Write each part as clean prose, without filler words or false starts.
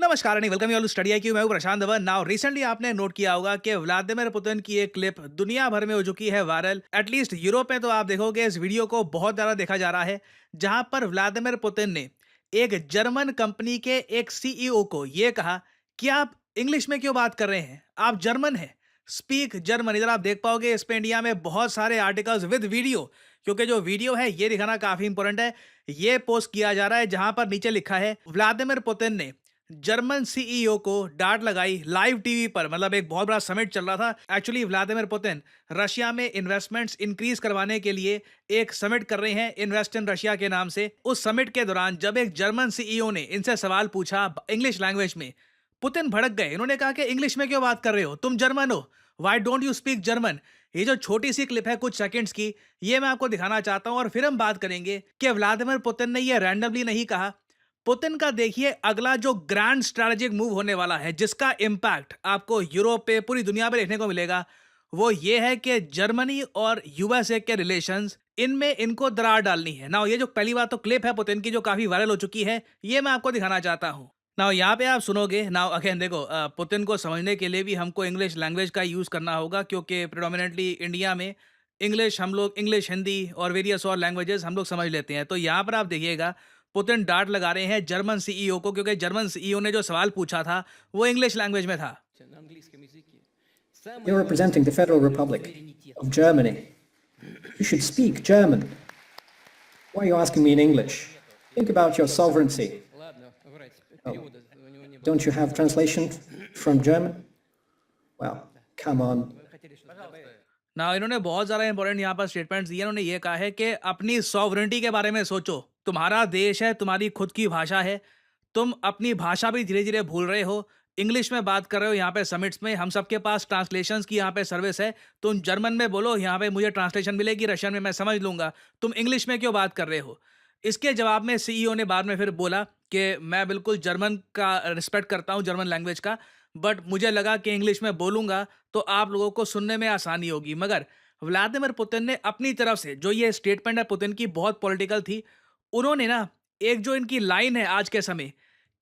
नमस्कार and welcome you all to study IQ. मैं हूं प्रशांत धवन। नाउ रिसेंटली आपने नोट किया होगा कि व्लादिमीर पुतिन की एक क्लिप दुनिया भर में हो चुकी है वायरल। एटलीस्ट यूरोप में तो आप देखोगे इस वीडियो को बहुत ज़्यादा देखा जा रहा है, जहां पर व्लादिमीर पुतिन ने एक जर्मन कंपनी के एक सीईओ को ये कहा कि आप इंग्लिश में क्यों बात कर रहे हैं, आप जर्मन हैं, स्पीक जर्मन। इधर आप देख पाओगे इस पे इंडिया में बहुत सारे आर्टिकल्स विद वीडियो, क्योंकि जो वीडियो है ये दिखाना काफ़ी इंपॉर्टेंट है। ये पोस्ट किया जा रहा है जहां पर नीचे लिखा है व्लादिमीर पुतिन ने जर्मन सीईओ को डांट लगाई लाइव टीवी पर। मतलब एक बहुत बड़ा समिट चल रहा था। एक्चुअली व्लादिमीर पुतिन रशिया में इन्वेस्टमेंट्स इंक्रीज करवाने के लिए एक समिट कर रहे हैं, इन्वेस्ट इन रशिया के नाम से। उस समिट के दौरान जब एक जर्मन सीईओ ने इनसे सवाल पूछा इंग्लिश लैंग्वेज में, पुतिन भड़क गए। इन्होंने कहा कि इंग्लिश में क्यों बात कर रहे हो, तुम जर्मन हो, why don't you speak German. ये जो छोटी सी क्लिप है कुछ सेकंड्स की, ये मैं आपको दिखाना चाहता हूं और फिर हम बात करेंगे कि व्लादिमीर पुतिन ने ये रैंडमली नहीं कहा। पुतिन का देखिए अगला जो ग्रैंड स्ट्रैटेजिक मूव होने वाला है, जिसका इम्पैक्ट आपको यूरोप पे पूरी दुनिया पे देखने को मिलेगा, वो ये है कि जर्मनी और यूएसए के रिलेशंस, इनमें इनको दरार डालनी है ना। ये जो पहली बात तो क्लिप है पुतिन की जो काफी वायरल हो चुकी है, ये मैं आपको दिखाना चाहता हूँ। ना यहाँ पे आप सुनोगे ना, अगेन देखो, पुतिन को समझने के लिए भी हमको इंग्लिश लैंग्वेज का यूज करना होगा, क्योंकि प्रिडोमिनेटली इंडिया में इंग्लिश, हम लोग इंग्लिश, हिंदी और वेरियस और लैंग्वेजेस हम लोग समझ लेते हैं। तो यहाँ पर आप देखिएगा पुतिन डांट लगा रहे हैं जर्मन सीईओ को, क्योंकि जर्मन सीईओ ने जो सवाल पूछा था वो इंग्लिश लैंग्वेज में था। You're representing the Federal Republic of Germany. You should speak German. Why are you asking me in English? Think about your sovereignty. Oh, don't you have translation from German? Well, come on. ना इन्होंने बहुत ज़्यादा important यहाँ पर statements दिए। इन्होंने ये कहा है कि अपनी सॉवरेंटी के बारे में सोचो, तुम्हारा देश है, तुम्हारी खुद की भाषा है, तुम अपनी भाषा भी धीरे धीरे भूल रहे हो, इंग्लिश में बात कर रहे हो यहाँ पे समिट्स में। हम सबके पास ट्रांसलेशंस की यहाँ पे सर्विस है, तुम जर्मन में बोलो, यहाँ पे मुझे ट्रांसलेशन मिलेगी रशियन में, मैं समझ लूंगा, तुम इंग्लिश में क्यों बात कर रहे हो। इसके जवाब में सीईओ ने बाद में फिर बोला कि मैं बिल्कुल जर्मन का रिस्पेक्ट करता हूँ, जर्मन लैंग्वेज का, बट मुझे लगा कि इंग्लिश में बोलूंगा तो आप लोगों को सुनने में आसानी होगी। मगर व्लादिमीर पुतिन ने अपनी तरफ से जो ये स्टेटमेंट है पुतिन की, बहुत पॉलिटिकल थी। उन्होंने ना एक जो इनकी लाइन है आज के समय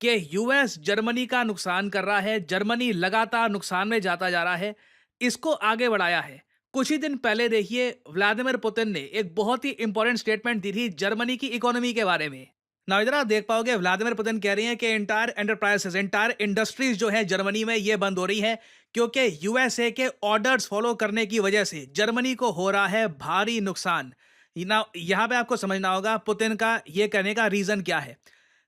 कि यूएस जर्मनी का नुकसान कर रहा है, जर्मनी लगातार नुकसान में जाता जा रहा है, इसको आगे बढ़ाया है। कुछ ही दिन पहले देखिए व्लादिमीर पुतिन ने एक बहुत ही इंपॉर्टेंट स्टेटमेंट दी थी जर्मनी की इकोनॉमी के बारे में। ना इधर आप देख पाओगे व्लादिमीर पुतिन कह रही हैं कि एंटायर एंटरप्राइजेस, एंटायर इंडस्ट्रीज जो है जर्मनी में, ये बंद हो रही है, क्योंकि यूएसए के ऑर्डर्स फॉलो करने की वजह से जर्मनी को हो रहा है भारी नुकसान। ना यहाँ पे आपको समझना होगा पुतिन का ये कहने का रीजन क्या है।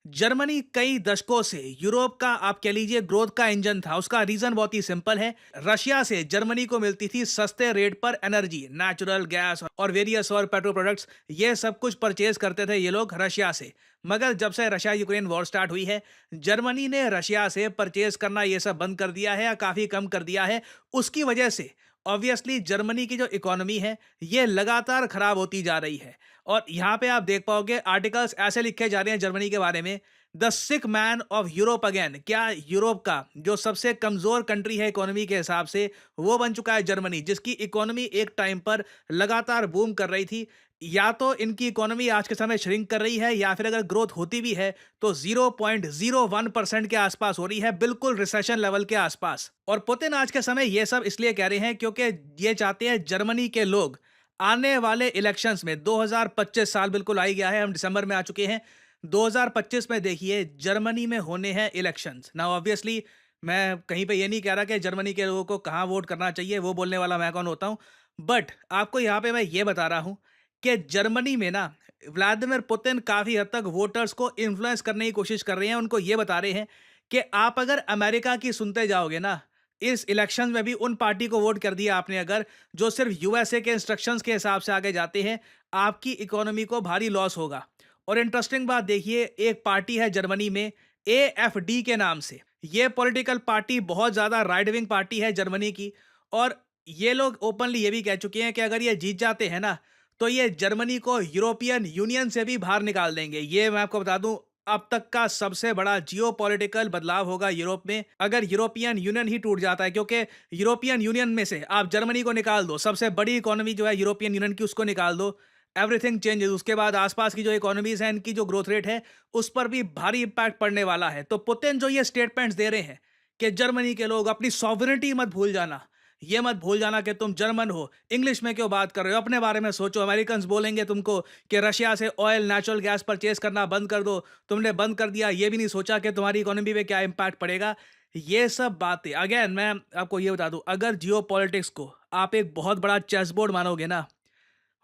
जर्मनी कई दशकों से यूरोप का आप कह लीजिए ग्रोथ का इंजन था। उसका रीजन बहुत ही सिंपल है, रशिया से जर्मनी को मिलती थी सस्ते रेट पर एनर्जी, नेचुरल गैस और वेरियस और पेट्रो प्रोडक्ट्स, ये सब कुछ परचेज करते थे ये लोग रशिया से। मगर जब से रशिया यूक्रेन वॉर स्टार्ट हुई है, जर्मनी ने रशिया से परचेज करना ये सब बंद कर दिया है या काफ़ी कम कर दिया है। उसकी वजह से ऑब्वियसली जर्मनी की जो इकोनॉमी है ये लगातार खराब होती जा रही है। और यहाँ पे आप देख पाओगे आर्टिकल्स ऐसे लिखे जा रहे हैं जर्मनी के बारे में, the sick man of Europe again. क्या यूरोप का जो सबसे कमजोर कंट्री है इकोनॉमी के हिसाब से, वो बन चुका है जर्मनी, जिसकी इकोनॉमी एक टाइम पर लगातार बूम कर रही थी। या तो इनकी इकोनॉमी आज के समय श्रिंक कर रही है, या फिर अगर ग्रोथ होती भी है तो 0.01% के आसपास हो रही है, बिल्कुल रिसेशन लेवल के आसपास। और पुतिन आज के समय ये सब इसलिए कह रहे हैं क्योंकि ये चाहते हैं जर्मनी के लोग आने वाले इलेक्शंस में, 2025 साल बिल्कुल आ ही गया है, हम दिसंबर में आ चुके हैं, 2025 में देखिए जर्मनी में होने हैं इलेक्शंस। ना ऑब्वियसली मैं कहीं पे ये नहीं कह रहा कि जर्मनी के लोगों को कहाँ वोट करना चाहिए, वो बोलने वाला मैं कौन होता हूँ। बट आपको यहाँ पे मैं ये बता रहा हूँ कि जर्मनी में ना व्लादिमीर पुतिन काफ़ी हद तक वोटर्स को इन्फ्लुएंस करने की कोशिश कर रहे हैं। उनको ये बता रहे हैं कि आप अगर अमेरिका की सुनते जाओगे ना, इस इलेक्शन में भी उन पार्टी को वोट कर दिया आपने अगर जो सिर्फ यूएसए के इंस्ट्रक्शंस के हिसाब से आगे जाते हैं, आपकी इकोनॉमी को भारी लॉस होगा। और इंटरेस्टिंग बात देखिए, एक पार्टी है जर्मनी में एएफडी के नाम से, ये पॉलिटिकल पार्टी बहुत ज़्यादा राइट विंग पार्टी है जर्मनी की। और ये लोग ओपनली ये भी कह चुके हैं कि अगर ये जीत जाते हैं ना, तो ये जर्मनी को यूरोपियन यूनियन से भी बाहर निकाल देंगे। ये मैं आपको बता दूं अब तक का सबसे बड़ा जियोपॉलिटिकल बदलाव होगा यूरोप में, अगर यूरोपियन यूनियन ही टूट जाता है। क्योंकि यूरोपियन यूनियन में से आप जर्मनी को निकाल दो, सबसे बड़ी इकोनॉमी जो है यूरोपियन यूनियन की, उसको निकाल दो, एवरीथिंग चेंजेस। उसके बाद आसपास की जो इकोनॉमीज़ हैं, इनकी जो ग्रोथ रेट है, उस पर भी भारी इम्पैक्ट पड़ने वाला है। तो पुतिन जो ये स्टेटमेंट्स दे रहे हैं कि जर्मनी के लोग अपनी सॉवरेनिटी मत भूल जाना, ये मत भूल जाना कि तुम जर्मन हो, इंग्लिश में क्यों बात कर रहे हो, अपने बारे में सोचो। अमेरिकन्स बोलेंगे तुमको कि रशिया से ऑयल, नेचुरल गैस परचेज़ करना बंद कर दो, तुमने बंद कर दिया, ये भी नहीं सोचा कि तुम्हारी इकोनॉमी पे क्या इम्पैक्ट पड़ेगा। ये सब बातें अगेन मैं आपको ये बता दूँ, अगर जियोपॉलिटिक्स को आप एक बहुत बड़ा चेस बोर्ड मानोगे ना,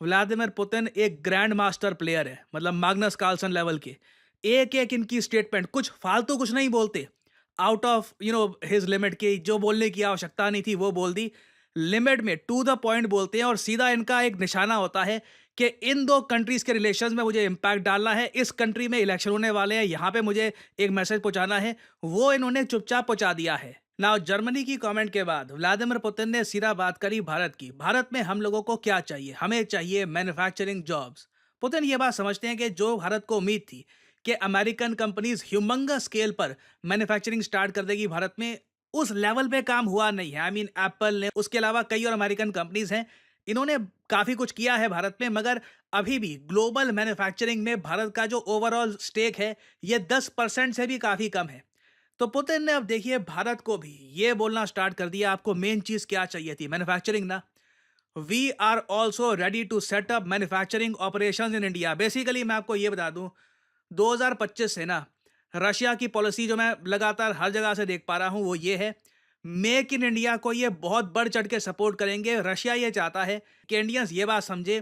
व्लादिमीर पुतिन एक ग्रैंड मास्टर प्लेयर है, मतलब मैग्नस कार्लसन लेवल के। एक-एक इनकी स्टेटमेंट कुछ फालतू कुछ नहीं बोलते। आउट ऑफ हिज लिमिट की जो बोलने की आवश्यकता नहीं थी वो बोल दी। लिमिट में टू द पॉइंट बोलते हैं और सीधा इनका एक निशाना होता है कि इन 2 कंट्रीज़ के रिलेशंस में मुझे इम्पैक्ट डालना है, इस कंट्री में इलेक्शन होने वाले हैं, यहाँ पे मुझे एक मैसेज पहुँचाना है, वो इन्होंने चुपचाप पहुँचा दिया है। नाउ जर्मनी की कमेंट के बाद व्लादिमीर पुतिन ने सीधा बात करी भारत की। भारत में हम लोगों को क्या चाहिए? हमें चाहिए मैन्युफैक्चरिंग जॉब्स। पुतिन ये बात समझते हैं कि जो भारत को उम्मीद थी कि अमेरिकन कंपनीज ह्यूमंगस स्केल पर मैन्युफैक्चरिंग स्टार्ट कर देगी भारत में, उस लेवल पे काम हुआ नहीं है। आई मीन एप्पल ने, उसके अलावा कई और अमेरिकन कंपनीज हैं, इन्होंने काफ़ी कुछ किया है भारत में, मगर अभी भी ग्लोबल मैन्युफैक्चरिंग में भारत का जो ओवरऑल स्टेक है, ये 10% से भी काफ़ी कम है। तो पुतिन ने अब देखिए भारत को भी ये बोलना स्टार्ट कर दिया, आपको मेन चीज क्या चाहिए थी? मैन्युफैक्चरिंग ना। We are also ready to set up manufacturing operations in India. Basically मैं आपको ये बता दूं, 2025 से ना रशिया की पॉलिसी जो मैं लगातार हर जगह से देख पा रहा हूं वो ये है, मेक इन इंडिया को ये बहुत बढ़ चढ़ के सपोर्ट करेंगे। रशिया ये चाहता है कि इंडियंस ये बात समझे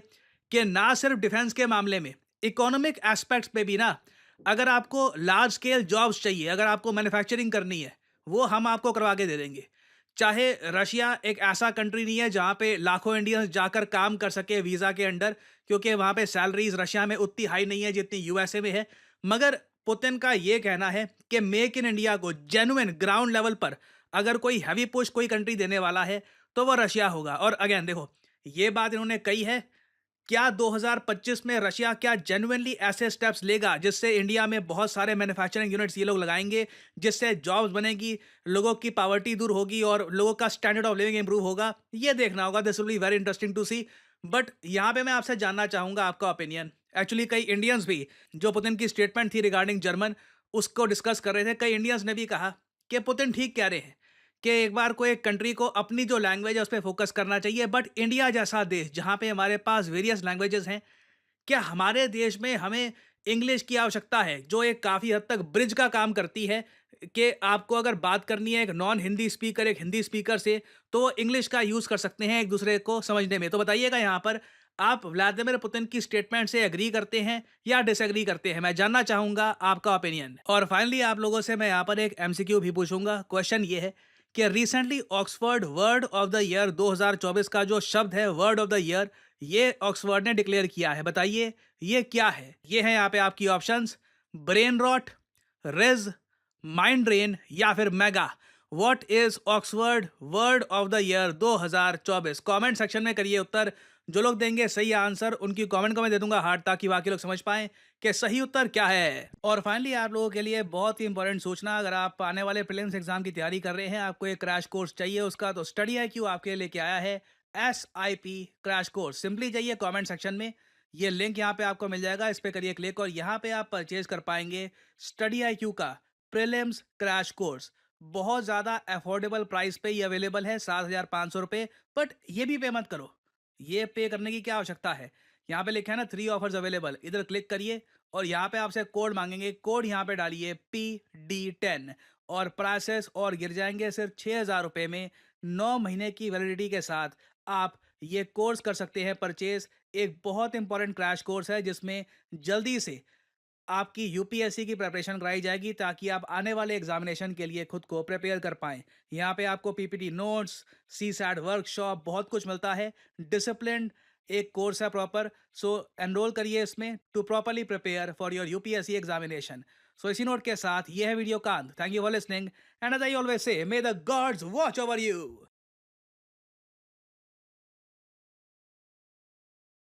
कि ना सिर्फ डिफेंस के मामले में, इकोनॉमिक एस्पेक्ट्स पे भी ना, अगर आपको लार्ज स्केल जॉब्स चाहिए, अगर आपको मैन्युफैक्चरिंग करनी है, वो हम आपको करवा के दे देंगे। चाहे रशिया एक ऐसा कंट्री नहीं है जहाँ पे लाखों इंडियंस जाकर काम कर सके वीज़ा के अंडर, क्योंकि वहाँ पे सैलरीज रशिया में उतनी हाई नहीं है जितनी यूएसए में है। मगर पुतिन का ये कहना है कि मेक इन इंडिया को जेन्युइन ग्राउंड लेवल पर अगर कोई हैवी पुश कोई कंट्री देने वाला है, तो वो रशिया होगा। और अगेन देखो, ये बात इन्होंने कही है, क्या 2025 में रशिया क्या जेन्युइनली ऐसे स्टेप्स लेगा जिससे इंडिया में बहुत सारे मैन्युफैक्चरिंग यूनिट्स ये लोग लगाएंगे, जिससे जॉब्स बनेगी, लोगों की पॉवर्टी दूर होगी और लोगों का स्टैंडर्ड ऑफ लिविंग इंप्रूव होगा? ये देखना होगा। This will be very interesting to see. But यहाँ पे मैं आपसे जानना चाहूंगा आपका ओपिनियन। एक्चुअली कई इंडियंस भी, जो पुतिन की स्टेटमेंट थी रिगार्डिंग जर्मन, उसको डिस्कस कर रहे थे। कई इंडियंस ने भी कहा कि पुतिन ठीक कह रहे हैं कि एक बार को एक कंट्री को अपनी जो लैंग्वेज है उस पर फोकस करना चाहिए। बट इंडिया जैसा देश जहाँ पे हमारे पास वेरियस लैंग्वेजेस हैं, क्या हमारे देश में हमें इंग्लिश की आवश्यकता है, जो एक काफ़ी हद तक ब्रिज का काम करती है कि आपको अगर बात करनी है एक नॉन हिंदी स्पीकर एक हिंदी स्पीकर से, तो इंग्लिश का यूज़ कर सकते हैं एक दूसरे को समझने में। तो बताइएगा यहाँ पर, आप व्लादिमीर पुतिन की स्टेटमेंट से एग्री करते हैं या डिसएग्री करते हैं? मैं जानना चाहूँगा आपका ओपिनियन। और फाइनली आप लोगों से मैं यहाँ पर एक एमसीक्यू भी पूछूंगा। क्वेश्चन ये है कि recently Oxford word of the year 2024 का जो शब्द है वर्ड ऑफ द ईयर, ये ऑक्सफोर्ड ने डिक्लेयर किया है। बताइए ये क्या है? ये है यहाँ पे आपकी options, brain rot, rizz, mind drain या फिर mega. What is Oxford word of the year 2024? Comment section में करिए उत्तर। जो लोग देंगे सही आंसर, उनकी कमेंट को मैं दे दूंगा हार्ट, ताकि बाकी लोग समझ पाएं कि सही उत्तर क्या है। और फाइनली आप लोगों के लिए बहुत ही इंपॉर्टेंट सूचना, अगर आप आने वाले प्रीलिम्स एग्जाम की तैयारी कर रहे हैं, आपको एक क्रैश कोर्स चाहिए उसका, तो स्टडी IQ आपके लिए लेके आया है SIP क्रैश कोर्स। सिंपली जाइए कमेंट सेक्शन में, ये लिंक यहाँ पे आपको मिल जाएगा, इस पे करिए क्लिक और यहाँ पे आप परचेज कर पाएंगे स्टडी IQ का प्रीलिम्स क्रैश कोर्स। बहुत ज़्यादा अफोर्डेबल प्राइस पे ये अवेलेबल है, 7,500 रुपये। बट ये भी पे मत करो, ये पे करने की क्या आवश्यकता है? यहाँ पे लिखा है ना 3 ऑफर्स अवेलेबल, इधर क्लिक करिए और यहाँ पे आपसे कोड मांगेंगे, कोड यहाँ पे डालिए PD10 और प्राइसेस और गिर जाएंगे सिर्फ 6,000 रुपये में। 9 महीने की वैलिडिटी के साथ आप ये कोर्स कर सकते हैं परचेज। एक बहुत इंपॉर्टेंट क्रैश कोर्स है जिसमें जल्दी से आपकी यूपीएससी की प्रिपरेशन कराई जाएगी, ताकि आप आने वाले एग्जामिनेशन के लिए खुद को प्रिपेयर कर पाएं। यहाँ पे आपको पीपीटी नोट्स, CSAT वर्कशॉप, बहुत कुछ मिलता है। डिसिप्लिन एक कोर्स है प्रॉपर। सो एनरोल करिए इसमें to properly prepare for your UPSC examination. So इसी नोट के साथ ये है वीडियो का अंत। Thank you for listening and as I always say, may the gods watch over you.